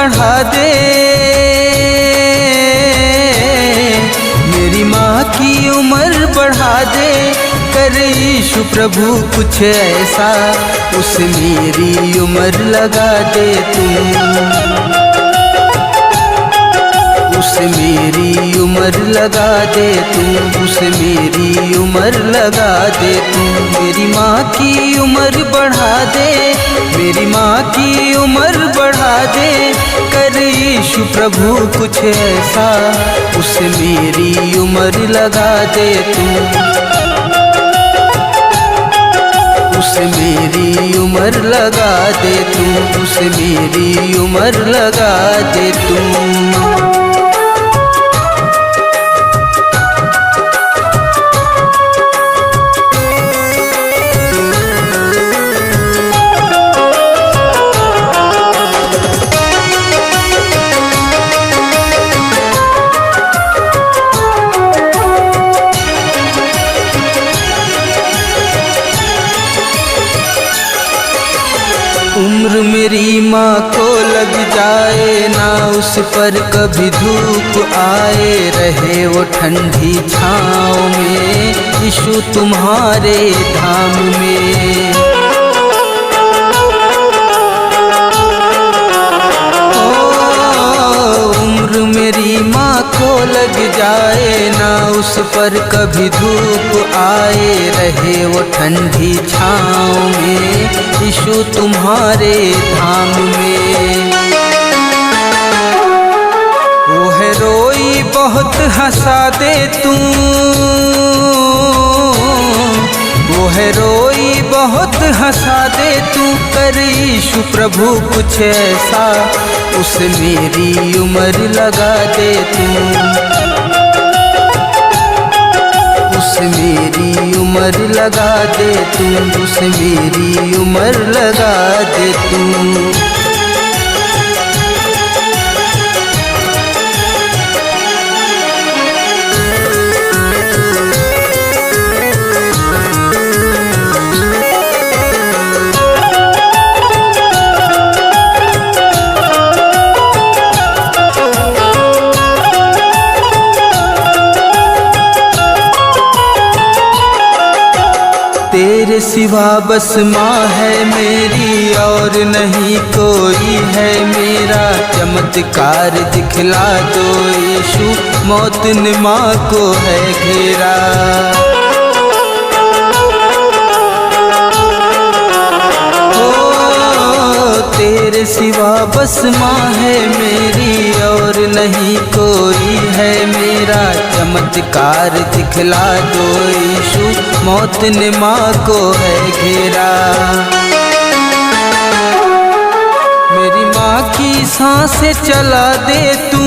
बढ़ा दे, मेरी माँ की उम्र बढ़ा दे। कर यीशु प्रभु कुछ ऐसा, उस मेरी उम्र लगा दे तू, उस मेरी उम्र लगा दे तू, उस मेरी उम्र लगा दे तू। मेरी माँ की उम्र बढ़ा दे, मेरी माँ की उम्र बढ़ा दे। कर यीशु प्रभु कुछ ऐसा, उस मेरी उम्र लगा दे तू, उस मेरी उम्र लगा दे तू, उस मेरी उम्र लगा दे तू। उम्र मेरी माँ को लग जाए ना, उस पर कभी धूप आए। रहे वो ठंडी छाँव में, यीशु तुम्हारे धाम में। उम्र मेरी माँ को लग जाए ना, उस पर कभी धूप आए। रहे वो ठंडी छाँव में, यीशु तुम्हारे धाम में। वो है रोई बहुत हंसा दे तू, वो है रोई बहुत हंसा दे तू। कर यीशु प्रभु कुछ ऐसा, उस मेरी उम्र लगा दे तू, उस मेरी उम्र लगा दे तू, उस मेरी उम्र लगा दे तू। तेरे सिवा बस माँ है मेरी, और नहीं कोई है मेरा। चमत्कार दिखला दो यीशु, मौत ने माँ को है घेरा। तेरे सिवा बस माँ है मेरी, और नहीं कोई है मेरा। चमत्कार दिखला दो यीशु, मौत ने माँ को है घेरा। मेरी माँ की सांसें चला दे तू,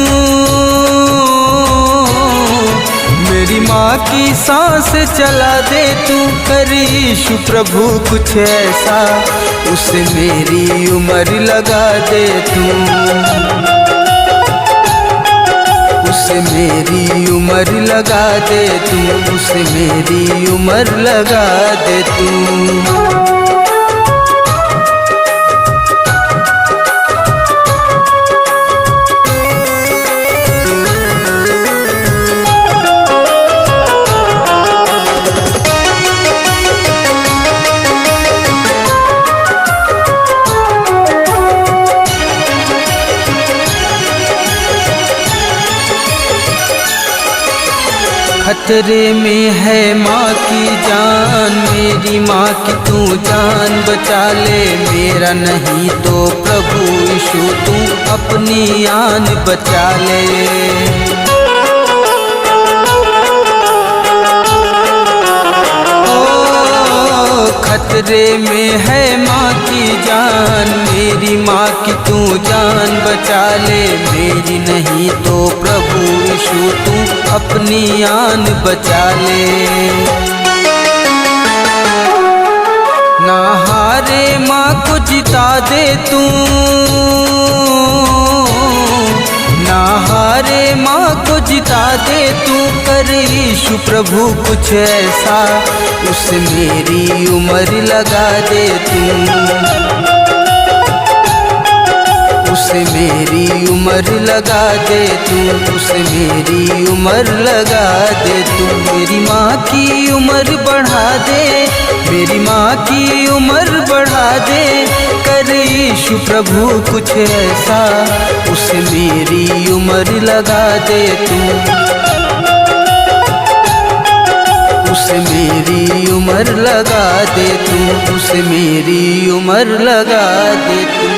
मेरी माँ की सांस चला दे तू। कर यीशु प्रभु कुछ ऐसा, उस मेरी उम्र लगा दे तू, उस मेरी उम्र लगा दे तू, उस मेरी उम्र लगा दे तू। खतरे में है माँ की जान, मेरी माँ की तू जान बचा ले। मेरा नहीं तो प्रभु यीशु तू अपनी आन बचा ले। खतरे में है माँ की जान, मेरी माँ की तू जान बचा ले। मेरी नहीं तो प्रभु यीशु तू अपनी आन बचा ले। ना हारे माँ को जिता दे तू, ना हारे माँ को जिता दे तू। कर यीशु प्रभु कुछ ऐसा, उस मेरी उम्र लगा दे तू, उस उसे मेरी उम्र लगा दे तू, उसे मेरी उम्र लगा दे तू। मेरी माँ की उम्र बढ़ा दे, मेरी माँ की उम्र बढ़ा दे। कर यीशु प्रभु कुछ ऐसा, उसे मेरी उम्र लगा दे तू, उसे मेरी उम्र लगा दे तू, उसे मेरी उम्र लगा दे तू।